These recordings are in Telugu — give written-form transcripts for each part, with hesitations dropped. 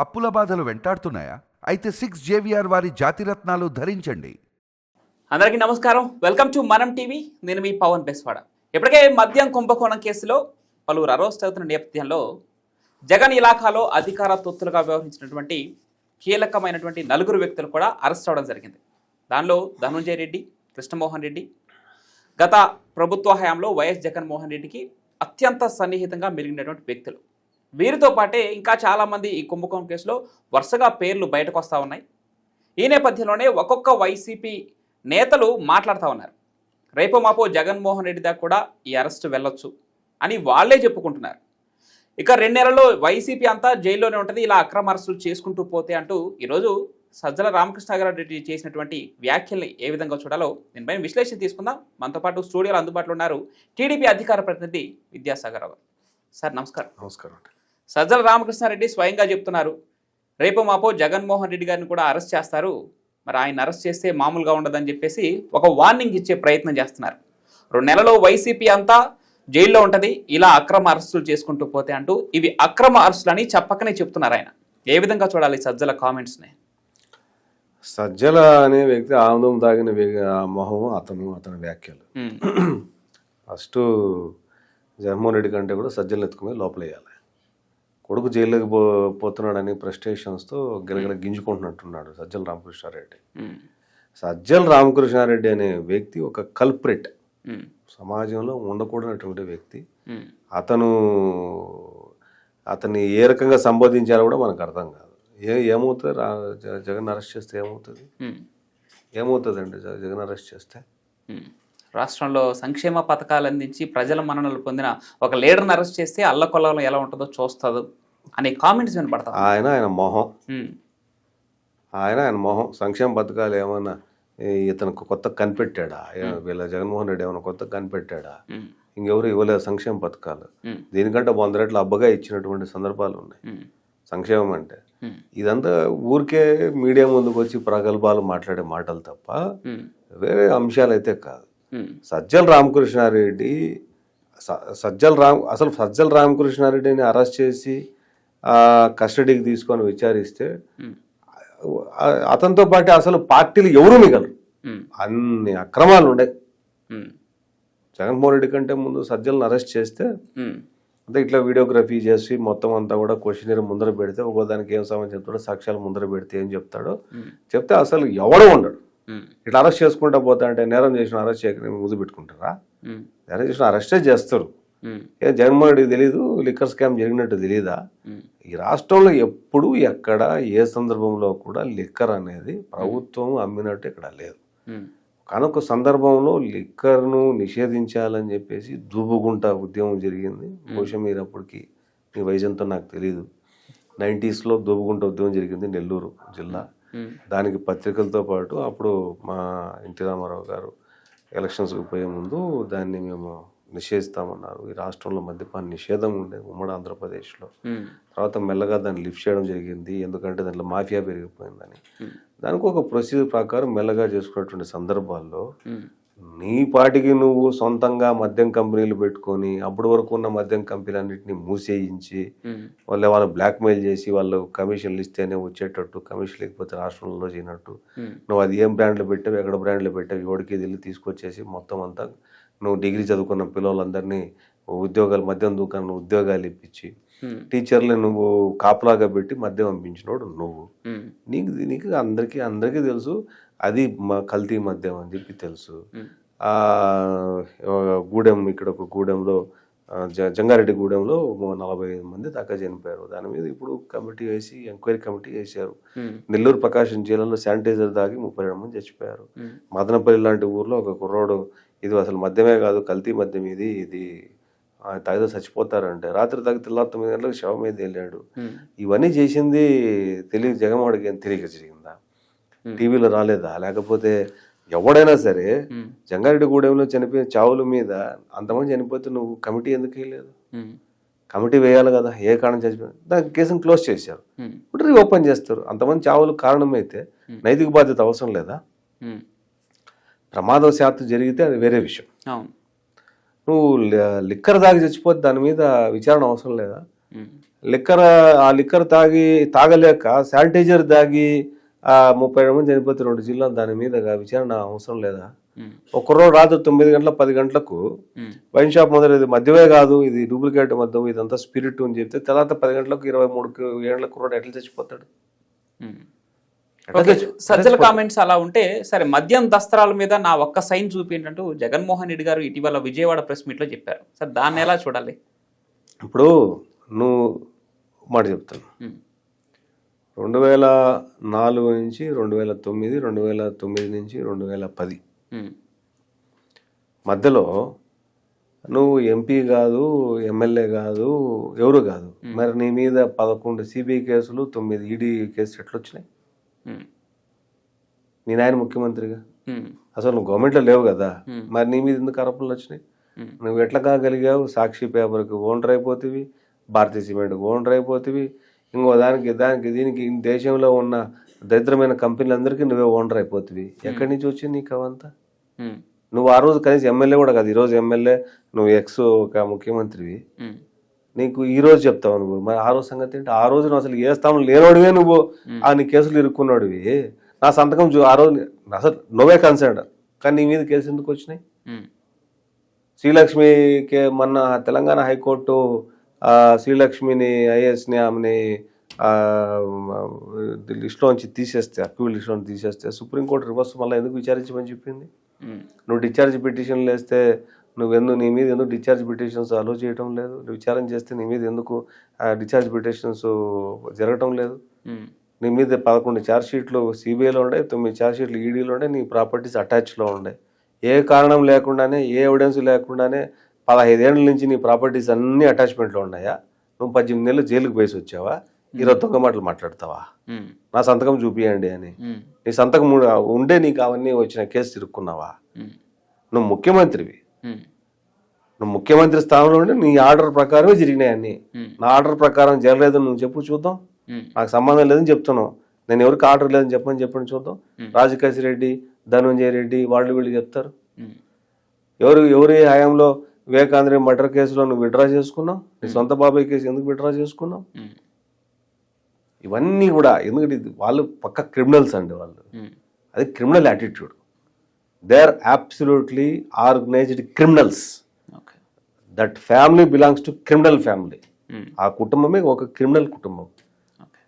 అప్పుల బాధలు వెంటాడుతున్నాయా? అయితే 6 JVR వారి జాతిరత్నాలు ధరించండి. అందరికీ నమస్కారం. వెల్కమ్ టు మనం టీవీ. నేను మీ పవన్ బెస్వాడ. ఇప్పటికే మద్యం కుంభకోణం కేసులో పలువురు అరెస్ట్ అవుతున్న నేపథ్యంలో జగన్ ఇలాఖాలో అధికార తొత్తులుగా వ్యవహరించినటువంటి కీలకమైనటువంటి నలుగురు వ్యక్తులు కూడా అరెస్ట్ అవడం జరిగింది. దానిలో ధనుంజయ రెడ్డి, కృష్ణమోహన్ రెడ్డి గత ప్రభుత్వ హయాంలో వైఎస్ జగన్మోహన్ రెడ్డికి అత్యంత సన్నిహితంగా మెలిగినటువంటి వ్యక్తులు. వీరితో పాటే ఇంకా చాలామంది ఈ కుంభకోణం కేసులో వరుసగా పేర్లు బయటకు వస్తూ ఉన్నాయి. ఈ నేపథ్యంలోనే ఒక్కొక్క వైసీపీ నేతలు మాట్లాడుతూ ఉన్నారు. రేపు మాపో జగన్మోహన్ రెడ్డి దాకా కూడా ఈ అరెస్టు వెళ్ళొచ్చు అని వాళ్ళే చెప్పుకుంటున్నారు. ఇక 2 నెలల్లో వైసీపీ అంతా జైల్లోనే ఉంటుంది, ఇలా అక్రమ అరెస్టులు చేసుకుంటూ పోతే అంటూ ఈరోజు సజ్జల రామకృష్ణారెడ్డి చేసినటువంటి వ్యాఖ్యల్ని ఏ విధంగా చూడాలో దీనిపైన విశ్లేషణ తీసుకుందాం. మనతో పాటు స్టూడియోలో అందుబాటులో ఉన్నారు టీడీపీ అధికార ప్రతినిధి విద్యాసాగర్ రావు. సార్ నమస్కారం. నమస్కారం. సజ్జల రామకృష్ణారెడ్డి స్వయంగా చెప్తున్నారు, రేపు మాపో జగన్మోహన్ రెడ్డి గారిని కూడా అరెస్ట్ చేస్తారు, మరి ఆయన అరెస్ట్ చేస్తే మామూలుగా ఉండదని చెప్పేసి ఒక వార్నింగ్ ఇచ్చే ప్రయత్నం చేస్తున్నారు. 2 నెలల్లో వైసీపీ అంతా జైల్లో ఉంటుంది, ఇలా అక్రమ అరెస్టులు చేసుకుంటూ పోతే అంటూ ఇవి అక్రమ అరెస్టులు అని చెప్పకనే చెప్తున్నారు. ఆయన ఏ విధంగా చూడాలి సజ్జల కామెంట్స్ని? సజ్జల అనే వ్యక్తి ఆనందం తాగిన మొహం అతని వ్యాఖ్యలు. ఫస్ట్ జగన్మోహన్ రెడ్డి కంటే కూడా సజ్జలను ఎత్తుకుని లోపలేయాలి. కొడుకు జైల్లోకి పోతున్నాడని ఫ్రస్ట్రేషన్స్తో గిలగిల గింజుకుంటున్నట్టున్నాడు సజ్జల రామకృష్ణారెడ్డి. సజ్జల రామకృష్ణారెడ్డి అనే వ్యక్తి ఒక కల్ప్రిట్, సమాజంలో ఉండకూడనటువంటి వ్యక్తి. అతన్ని ఏ రకంగా సంబోధించాలో కూడా మనకు అర్థం కాదు. ఏమవుతుంది జగన్ అరెస్ట్ చేస్తే? ఏమవుతుందండి జగన్ అరెస్ట్ చేస్తే? రాష్ట్రంలో సంక్షేమ పథకాలు అందించి ప్రజల మన్ననలు పొందిన ఒక లీడర్ని అరెస్ట్ చేస్తే అల్లకొల్లలో ఎలా ఉంటుందో చూస్తుంది అనే కామెంట్స్ వినపడతాయి. ఆయన మొహం సంక్షేమ పథకాలు ఏమన్నా ఇతనికి కొత్త కనిపెట్టాడా? వీళ్ళ జగన్మోహన్ రెడ్డి ఏమైనా కొత్త కనిపెట్టాడా? ఇంకెవరు ఇవ్వలేదు సంక్షేమ పథకాలు. దీనికంటే 100 రెట్లు అబ్బగా ఇచ్చినటువంటి సందర్భాలు ఉన్నాయి. సంక్షేమం అంటే ఇదంతా ఊరికే మీడియా ముందుకు వచ్చి ప్రగల్భాలు మాట్లాడే మాటలు తప్ప వేరే అంశాలు అయితే కాదు. సజ్జల రామకృష్ణారెడ్డిని అరెస్ట్ చేసి కస్టడీకి తీసుకొని విచారిస్తే అతనితో పాటు అసలు పార్టీలు ఎవరు మిగలరు. అన్ని అక్రమాలు ఉన్నాయి. జగన్మోహన్ రెడ్డి కంటే ముందు సజ్జలను అరెస్ట్ చేస్తే అంటే ఇట్లా వీడియోగ్రఫీ చేసి మొత్తం అంతా కూడా క్వశ్చనర్ ముందర పెడితే ఒక్కోదానికి ఏం సమాధానం చెప్తాడో, సాక్ష్యాలు ముందర పెడితే ఏం చెప్తాడో చెప్తే అసలు ఎవడో ఉండడు. ఇట్లా అరెస్ట్ చేసుకుంటా పోతా అంటే నేరం చేసిన అరెస్ట్ చేయక ముద్దు పెట్టుకుంటారా? నేరం చేసిన అరెస్టే చేస్తారు. జగన్మోహన్ రెడ్డికి తెలీదు లిక్కర్ స్కామ్ జరిగినట్టు తెలీదా? ఈ రాష్ట్రంలో ఎప్పుడు ఎక్కడ ఏ సందర్భంలో కూడా లిక్కర్ అనేది ప్రభుత్వం అమ్మినట్టు ఇక్కడ లేదు. కనుక సందర్భంలో లిక్కర్ను నిషేధించాలని చెప్పేసి దూబుగుంట ఉద్యమం జరిగింది. బహుశా మీరు అప్పటికి మీ వయసంతో నాకు తెలీదు. 90s దూబుగుంట ఉద్యమం జరిగింది నెల్లూరు జిల్లా. దానికి పత్రికలతో పాటు అప్పుడు మా ఎన్టీ రామారావు గారు ఎలక్షన్స్కి పోయే ముందు దాన్ని మేము నిషేధిస్తామన్నారు. ఈ రాష్ట్రంలో మద్యపాన నిషేధం ఉండేది ఉమ్మడి ఆంధ్రప్రదేశ్లో. తర్వాత మెల్లగా దాన్ని లిఫ్ట్ చేయడం జరిగింది, ఎందుకంటే దాంట్లో మాఫియా పెరిగిపోయిందని. దానికి ఒక ప్రొసీజర్ ప్రకారం మెల్లగా చేసుకున్నటువంటి సందర్భాల్లో నీ పాటికి నువ్వు సొంతంగా మద్యం కంపెనీలు పెట్టుకొని అప్పటి వరకు ఉన్న మద్యం కంపెనీలన్నింటినీ మూసేయించి వాళ్ళు బ్లాక్మెయిల్ చేసి వాళ్ళు కమిషన్లు ఇస్తేనే వచ్చేటట్టు, కమిషన్ లేకపోతే రాష్ట్రంలో చేయనట్టు, నువ్వు అది ఏం బ్రాండ్లు పెట్టావు, ఎక్కడ బ్రాండ్లు పెట్టావు, ఎవడికి వెళ్ళి తీసుకొచ్చేసి మొత్తం అంతా నువ్వు డిగ్రీ చదువుకున్న పిల్లలందరినీ ఉద్యోగాలు, మద్యం దుకాణంలో ఉద్యోగాలు ఇప్పించి టీచర్లు నువ్వు కాపలాగా పెట్టి మద్యం పంపించినోడు నువ్వు. నీకు అందరికీ తెలుసు అది కల్తీ మద్యం అని చెప్పి తెలుసు. గూడెం, ఇక్కడ ఒక గూడెంలో జంగారెడ్డి గూడెంలో 45 మంది దాకా చనిపోయారు. దాని మీద ఇప్పుడు కమిటీ వేసి ఎంక్వైరీ కమిటీ వేశారు. నెల్లూరు ప్రకాశం జిల్లాలో శానిటైజర్ తాగి 32 మంది చచ్చిపోయారు. మదనపల్లి లాంటి ఊర్లో ఒక కుర్రోడు ఇది అసలు మద్యమే కాదు కల్తీ మద్యం ఇది తాగితే చచ్చిపోతారంటే రాత్రి తాగి తెల్లారి 9 గంటలకు శవం మీద వెళ్ళాడు. ఇవన్నీ చేసింది జగన్మోహన్కి ఏం తెలియక జరిగిందా? టీవీలో రాలేదా? లేకపోతే ఎవడైనా సరే జంగారెడ్డి గూడెంలో చనిపోయిన చావుల మీద అంతమంది చనిపోతే నువ్వు కమిటీ ఎందుకు వేయలేదు? కమిటీ వేయాలి కదా. ఏ కారణం చచ్చిపోయింది దానికి కేసును క్లోజ్ చేశారు, ఇప్పుడు ఓపెన్ చేస్తారు. అంతమంది చావులు కారణమైతే నైతిక బాధ్యత అవసరం లేదా? ప్రమాదవశాత్తు జరిగితే అది వేరే విషయం. నువ్వు లిక్కర్ దాగి చచ్చిపోతే దాని మీద విచారణ అవసరం లేదా? ఆ లిక్కర్ తాగలేక శానిటైజర్ తాగి 30 మంది చనిపోతే 2 జిల్లాలు దాని మీద విచారణ అవసరం లేదా? ఒక్కరోజు రాత్రి 9 గంటల 10 గంటలకు వైన్ షాప్ మొదలైంది, మద్యమే కాదు ఇది డూప్లికేట్ మద్యం, ఇదంతా స్పిరిట్ అని చెప్తే తర్వాత 10 గంటలకు 23 ఏళ్లకు కుర్రాడు ఎట్లా చచ్చిపోతాడు? సజ్జల కామెంట్స్ అలా ఉంటే సరే, మద్యం దస్త్రాల మీద నా ఒక్క సైన్ చూపించంటూ జగన్మోహన్ రెడ్డి గారు ఇటీవల విజయవాడ ప్రెస్ మీట్ లో చెప్పారు. సార్ దాన్ని ఎలా చూడాలి? ఇప్పుడు నువ్వు మాట చెప్తాను, 2004 నుంచి 2009, 2009 నుంచి 2010 మధ్యలో నువ్వు ఎంపీ కాదు, ఎమ్మెల్యే కాదు, ఎవరు కాదు, మరి నీ మీద 11 సిబిఐ కేసులు, 9 ఈడీ కేసులు ఎట్లా వచ్చినాయి? నీ నాయన ముఖ్యమంత్రిగా అసలు నువ్వు గవర్నమెంట్లో లేవు కదా, మరి నీ మీద ఎందుకు ఆరోపణలు వచ్చినాయి? నువ్వు ఎట్లా కాగలిగావు? సాక్షి పేపర్కి ఓనర్ అయిపోతివి, భారతీయ సిమెంట్కి ఓనర్ అయిపోతివి, ఇంకో దీనికి దేశంలో ఉన్న దరిద్రమైన కంపెనీలందరికీ నువ్వే ఓనర్ అయిపోతివి. ఎక్కడి నుంచి వచ్చింది నీకు అవంతా? నువ్వు ఆ రోజు కనీసం ఎమ్మెల్యే కూడా కాదు, ఈరోజు ఎమ్మెల్యే, నువ్వు ఒక ముఖ్యమంత్రివి, నీకు ఈ రోజు చెప్తావు నువ్వు. మరి ఆ రోజు సంగతి ఏంటి? ఆ రోజు నువ్వు అసలు ఏ స్థానంలో లేనోడివే, నువ్వు నీ కేసులు ఇరుక్కున్నాడివి. నా సంతకం ఆ రోజు అసలు నువ్వే కన్సర్న్, కానీ నీ మీద కేసు ఎందుకు వచ్చినాయి? శ్రీలక్ష్మికి మొన్న తెలంగాణ హైకోర్టు శ్రీలక్ష్మిని ఐఏఎస్ని ఆమెని లిస్టులోంచి తీసేస్తే, అక్యూజ్ లిస్టులోంచి తీసేస్తే సుప్రీంకోర్టు రివర్స్ మళ్ళీ ఎందుకు విచారించమని చెప్పింది? నువ్వు డిశ్చార్జ్ పిటిషన్లు వేస్తే నీ మీద ఎందుకు డిశ్చార్జ్ పిటిషన్స్ అలో చేయటం లేదు? విచారణ చేస్తే నీ మీద ఎందుకు డిశ్చార్జ్ పిటిషన్స్ జరగటం లేదు? నీ మీద 11 ఛార్జ్ షీట్లు సిబిఐలో ఉండే, 9 ఛార్జ్ షీట్లు ఈడీలో ఉండే, నీ ప్రాపర్టీస్ అటాచ్లో ఉండే. ఏ కారణం లేకుండానే, ఏ ఎవిడెన్స్ లేకుండానే 15 ఏళ్ళ నుంచి నీ ప్రాపర్టీస్ అన్ని అటాచ్మెంట్లో ఉన్నాయా? నువ్వు 18 నెలలు జైలుకు పోయేసి వచ్చావా? 20 మాటలు మాట్లాడతావా? నా సంతకం చూపియండి అని. నీ సంతకం ఉండే నీకు అవన్నీ వచ్చిన కేసు తిరుక్కున్నావా? నువ్వు ముఖ్యమంత్రివి, నువ్వు ముఖ్యమంత్రి స్థానంలో ఉండి నీ ఆర్డర్ ప్రకారమే జరిగినాయి అన్ని. నా ఆర్డర్ ప్రకారం జరగలేదు నువ్వు చెప్పు చూద్దాం. నాకు సంబంధం లేదని చెప్తున్నావు, నేను ఎవరికి ఆర్డర్ లేదని చెప్పండి చూద్దాం. రాజకేశ్ రెడ్డి, ధనంజయ రెడ్డి, వీళ్ళు చెప్తారు. ఎవరి హయాంలో వివేకాంధ్ర మర్డర్ కేసులో నువ్వు విడ్రా చేసుకున్నావు? నీ సొంత బాబాయ్ కేసు ఎందుకు విడ్రా చేసుకున్నావు? ఇవన్నీ కూడా ఎందుకంటే వాళ్ళు పక్క క్రిమినల్స్ అండి వాళ్ళు. అది criminal attitude. They are absolutely organised criminals. That family belongs to criminal family. ఆ కుటుంబమే ఒక క్రిమినల్ కుటుంబం.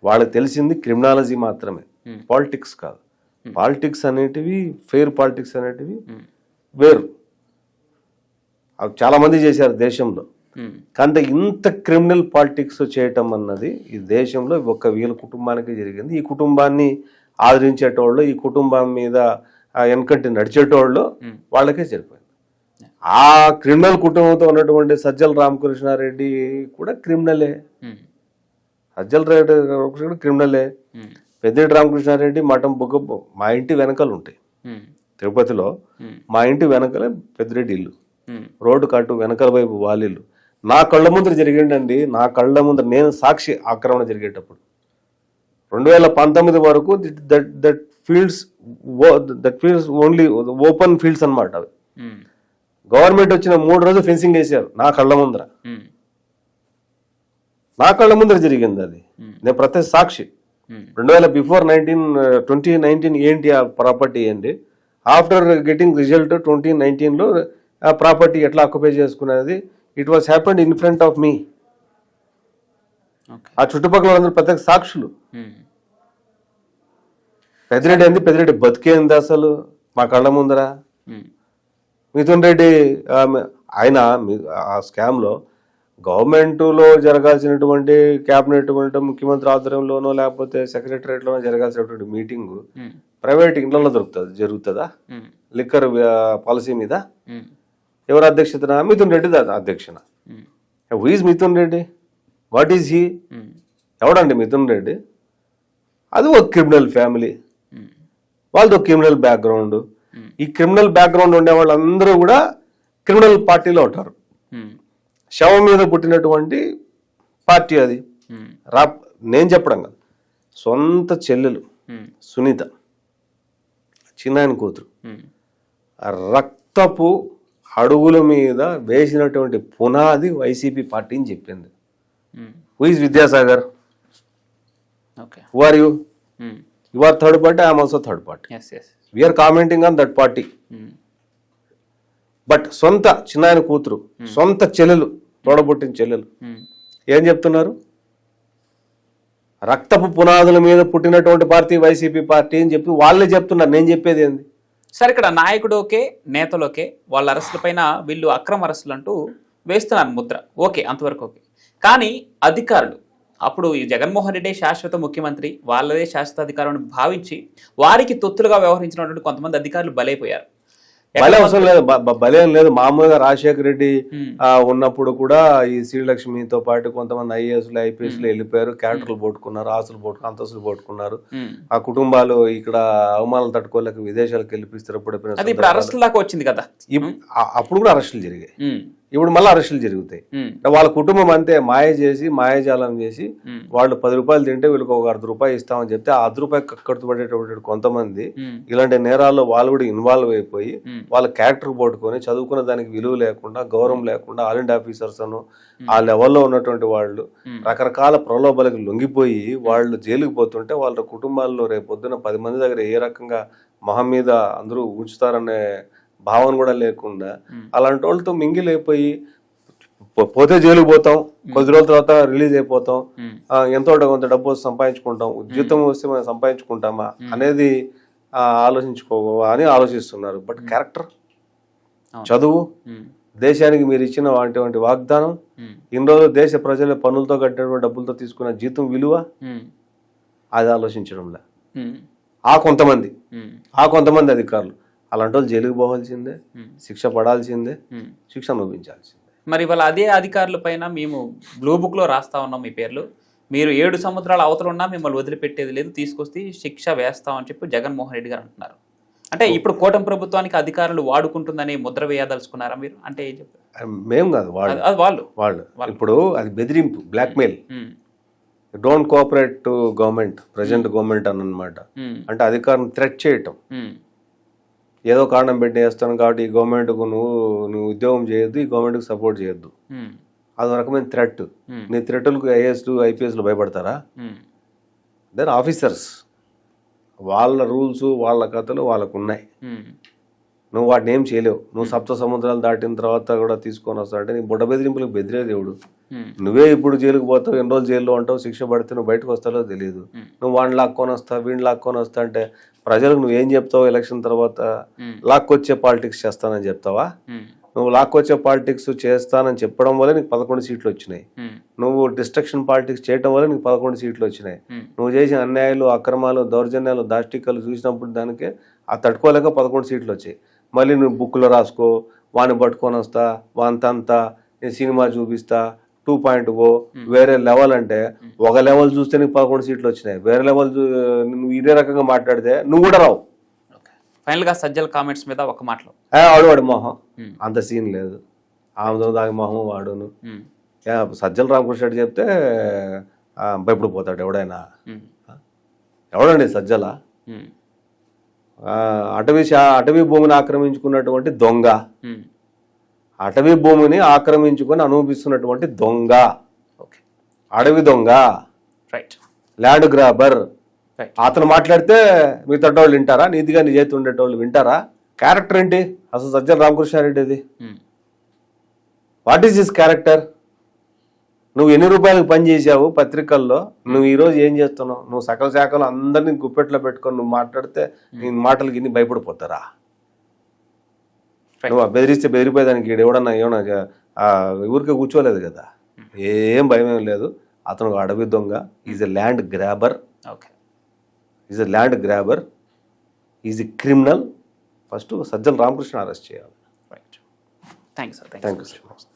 వాళ్ళకి తెలిసింది క్రిమినాలజీ మాత్రమే, పాలిటిక్స్ కాదు. పాలిటిక్స్ అనేటివి, ఫెయిర్ పాలిటిక్స్ అనేటివి వేరు. అవి చాలా మంది చేశారు దేశంలో. కానీ ఇంత క్రిమినల్ పాలిటిక్స్ చేయటం అన్నది ఈ దేశంలో ఒక వీళ్ళ కుటుంబానికి జరిగింది. ఈ కుటుంబాన్ని ఆదరించేటోళ్ళు, ఈ కుటుంబం మీద వెనకంటి నడిచేటోళ్ళు వాళ్ళకే సరిపోయింది. ఆ క్రిమినల్ కుటుంబంతో ఉన్నటువంటి సజ్జల రామకృష్ణారెడ్డి కూడా క్రిమినలే. సజ్జల రామకృష్ణ క్రిమినలే. పెద్దిరెడ్డి రామకృష్ణారెడ్డి మఠం బుగ్గ మా ఇంటి వెనకాల ఉంటాయి. తిరుపతిలో మా ఇంటి వెనకాలే పెద్దిరెడ్డి ఇల్లు, రోడ్డు కట్టు వెనకాల వైపు వాళ్ళిల్లు. నా కళ్ళ ముందర జరిగిందండి. నా కళ్ళ ముందర నేను సాక్షి ఆక్రమణ జరిగేటప్పుడు 2019 వరకు that fields only open fields అన్నమాట. అవి గవర్నమెంట్ వచ్చిన 3 రోజులు ఫెన్సింగ్ వేసారు నా కళ్ళ ముందర. నా కళ్ళ ముందర జరిగింది అది. నేను ప్రత్యేక సాక్షి. 2019 ఏంటి ఆ ప్రాపర్టీ ఏంటి, ఆఫ్టర్ గెటింగ్ రిజల్ట్ 2019లో ఆ ప్రాపర్టీ ఎట్లా ఆక్యుపై చేసుకునేది, it was happened in front of me. ఆ చుట్టుపక్కల వాళ్ళందరూ ప్రత్యేక సాక్షులు. పెద్దిరెడ్డి బతికేంది అసలు మా కళ్ళ ముందర. మిథున్ రెడ్డి ఆయన ఆ స్కామ్లో గవర్నమెంట్లో జరగాల్సినటువంటి క్యాబినెట్ ముఖ్యమంత్రి ఆధ్వర్యంలోనో లేకపోతే సెక్రటరియట్లోనో జరగాల్సినటువంటి మీటింగ్ ప్రైవేట్ ఇంట్లో జరుగుతుందా? లిక్కర్ పాలసీ మీద ఎవరు అధ్యక్షతన? మిథున్ రెడ్డి అధ్యక్షన. Who is Mithun Reddy? What is he? ఎవడండి మిథున్ రెడ్డి? అది ఒక క్రిమినల్ ఫ్యామిలీ, వాళ్ళది ఒక క్రిమినల్ బ్యాక్గ్రౌండ్. ఈ క్రిమినల్ బ్యాక్గ్రౌండ్ ఉండే వాళ్ళందరూ కూడా క్రిమినల్ పార్టీలో ఉంటారు. శవం మీద పుట్టినటువంటి పార్టీ అది. నేను చెప్పడం కాదు, సొంత చెల్లెలు సునీత, చిన్నాయన కూతురు, రక్తపు అడుగుల మీద వేసినటువంటి పునాది వైసీపీ పార్టీ అని చెప్పింది. Who is Vidyasagar? Okay. Who are you? You are third party, I'm also third party. Yes yes. We're commenting on that party. But సొంత చిన్నాయన కూతురు, సొంత చెల్లెలు, తోడబుట్టిన చెల్లెలు ఏం చెప్తున్నారు? రక్తపు పునాదుల మీద పుట్టినటువంటి పార్టీ వైసీపీ పార్టీ అని చెప్పి వాళ్ళే చెప్తున్నారు. నేను చెప్పేది ఏంది? సరే, ఇక్కడ నాయకుడు ఓకే, నేతలు ఓకే, వాళ్ళ అరెస్టుల పైన వీళ్ళు అక్రమ అరెస్టులు అంటూ వేస్తున్నారు ముద్ర, ఓకే, అంతవరకు ఓకే. కానీ అధికారులు, అప్పుడు ఈ జగన్మోహన్ రెడ్డి శాశ్వత ముఖ్యమంత్రి, వాళ్ళదే శాశ్వత అధికారం భావించి వారికి తొత్తులుగా వ్యవహరించినటువంటి కొంతమంది అధికారులు బలైపోయారు. బలే అవసరం లేదు, బలేం లేదు. మామూలుగా రాజశేఖర రెడ్డి ఉన్నప్పుడు కూడా ఈ శ్రీలక్ష్మితో పాటు కొంతమంది ఐఏఎస్లు ఐపీఎస్లు వెళ్ళిపోయారు, క్యారెక్టర్లు పోట్టుకున్నారు, ఆస్తులు పోట్టుకున్నారు, అంతస్తులు పోట్టుకున్నారు. ఆ కుటుంబాలు ఇక్కడ అవమానాలు తట్టుకోలేక విదేశాలకు వెళ్ళి స్థిరపడిపోయిన అరెస్టుల దాకా వచ్చింది కదా. అప్పుడు కూడా అరెస్టులు జరిగాయి, ఇప్పుడు మళ్ళీ అరెస్టులు జరుగుతాయి. వాళ్ళ కుటుంబం అంతే మాయ చేసి మాయాజాలం చేసి వాళ్ళు 10 రూపాయలు తింటే వీళ్ళకి ఒక ₹1 ఇస్తామని చెప్తే ఆ ₹1 కక్కడుతు పడేటటువంటి కొంతమంది ఇలాంటి నేరాల్లో వాళ్ళు కూడా ఇన్వాల్వ్ అయిపోయి వాళ్ళ క్యారెక్టర్ పోట్టుకొని చదువుకున్న దానికి విలువ లేకుండా, గౌరవం లేకుండా, ఆల్ ఇండియా ఆఫీసర్స్ అను ఆ లెవెల్లో ఉన్నటువంటి వాళ్ళు రకరకాల ప్రలోభాలకు లొంగిపోయి వాళ్ళు జైలుకి పోతుంటే వాళ్ళ కుటుంబాల్లో రేపొద్దున 10 మంది దగ్గర ఏ రకంగా మొహం మీద అందరూ ఉంచుతారనే భావన కూడా లేకుండా అలాంటి వాళ్ళతో మింగిల్ అయిపోయి పోతే జైలుకి పోతాం, కొద్ది రోజుల తర్వాత రిలీజ్ అయిపోతాం, ఎంతో కొంత డబ్బు సంపాదించుకుంటాం, జీతం వస్తే మనం సంపాదించుకుంటామా అనేది ఆలోచిస్తున్నారు. బట్ క్యారెక్టర్, చదువు, దేశానికి మీరు ఇచ్చిన వాటి వాగ్దానం, ఇన్ని రోజులు దేశ ప్రజల పన్నులతో కట్టినటువంటి డబ్బులతో తీసుకున్న జీతం విలువ అది ఆలోచించడంలే ఆ కొంతమంది అధికారులు. అలాంటి వాళ్ళు జైలుకి పోవాల్సిందే, శిక్ష పడాల్సిందే, శిక్ష అనుభవించాల్సిందే. మరి వాళ్ళ అదే అధికారుల పైన మేము బ్లూ బుక్ లో రాస్తా ఉన్నాం మీ పేర్లు, మీరు 7 సముద్రాల అవతల ఉన్నా మిమ్మల్ని వదిలిపెట్టేది లేదు, తీసుకొస్తే శిక్ష వేస్తామని చెప్పి జగన్మోహన్ రెడ్డి గారు అంటున్నారు. అంటే ఇప్పుడు కూటమి ప్రభుత్వానికి అధికారులు వాడుకుంటుందని ముద్ర వేయదలుచుకున్నారా మీరు? అంటే ఏం చెప్పారు? మేము కాదు, వాళ్ళు ఇప్పుడు అది బెదిరింపు, blackmail. Don't cooperate to government, present government అన్నమాట. అంటే అధికారం థ్రెట్ చేయటం, ఏదో కారణం పెట్టి వేస్తాను కాబట్టి ఈ గవర్నమెంట్కు నువ్వు ఉద్యోగం చేయొద్దు, ఈ గవర్నమెంట్కి సపోర్ట్ చేయొద్దు, అది రకమైన థ్రెట్. నీ థ్రెట్లకు ఐఏఎస్లు ఐపీఎస్లు భయపడతారా? దెన్ ఆఫీసర్స్, వాళ్ళ రూల్స్ వాళ్ళ కథలు వాళ్ళకు ఉన్నాయి, నువ్వు వాటిని ఏం చేయలేవు. నువ్వు 7 సముద్రాలు దాటిన తర్వాత కూడా తీసుకొని వస్తా అంటే నీ బుడ్డ బెదిరింపులకు బెదిరే దేవుడు. నువ్వే ఇప్పుడు జైలుకు పోతావు, ఎన్ని రోజులు జైల్లో ఉంటావు, శిక్ష పడితే నువ్వు బయటకు వస్తావో తెలియదు. నువ్వు వాడిని లాక్కొని వస్తా, వీడిని లాక్కొని వస్తా అంటే ప్రజలకు నువ్వేం చెప్తావు? ఎలక్షన్ తర్వాత లాక్కొచ్చే పాలిటిక్స్ చేస్తానని చెప్తావా? నువ్వు లాక్కొచ్చే పాలిటిక్స్ చేస్తానని చెప్పడం వల్ల నీకు 11 సీట్లు వచ్చినాయి. నువ్వు డిస్ట్రక్షన్ పాలిటిక్స్ చేయడం వల్ల నీకు 11 సీట్లు వచ్చినాయి. నువ్వు చేసిన అన్యాయాలు, అక్రమాలు, దౌర్జన్యాలు, దాష్టికాలు చూసినప్పుడు దానికే తట్టుకోలేక 11 సీట్లు వచ్చాయి. మళ్ళీ నువ్వు బుక్లో రాసుకో, వాడిని పట్టుకొని వస్తా, వాంతంతా నేను సినిమా చూపిస్తా, 2.0 వేరే లెవెల్ అంటే ఒక లెవెల్ చూస్తే నీకు 11 సీట్లు వచ్చినాయి. వేరే లెవెల్ నువ్వు ఇదే రకంగా మాట్లాడితే నువ్వు కూడా రావు. ఫైనల్ గా సజ్జల కామెంట్స్ మీద ఒక మాటలో వాడు మొహం అంత సీన్ లేదు, ఆమెతో దాని మొహం వాడును. సజ్జల రామకృష్ణ చెప్తే భయపడిపోతాడు ఎవడండి సజ్జల? అటవీ భూమిని ఆక్రమించుకున్నటువంటి దొంగ, అటవీ భూమిని ఆక్రమించుకొని అనుభవిస్తున్నటువంటి దొంగ, అడవి దొంగ, ల్యాండ్ గ్రాబర్. అతను మాట్లాడితే మిగతా వాళ్ళు వింటారా? నీతిగా నిజాయితీ ఉండేటోళ్ళు వింటారా? క్యారెక్టర్ ఏంటి అసలు సజ్జల రామకృష్ణారెడ్డిది? What is this character? నువ్వు ఎన్ని రూపాయలకు పని చేసావు పత్రికల్లో, నువ్వు ఈరోజు ఏం చేస్తున్నావు? నువ్వు సకల శాఖలు అందరినీ గుప్పెట్లో పెట్టుకొని నువ్వు మాట్లాడితే నీ మాటలకి ఇన్ని భయపడిపోతారా? నువ్వు బెదిరిస్తే బెదిరిపోయేదానికి ఎవడన్నా ఊరికే కూర్చోలేదు కదా, ఏం భయం ఏం లేదు. అతను ఒక అడవి దొంగ, is a land grabber, is a criminal. First Sajjala Ramakrishna arrest చేయాలి. Thank you sir.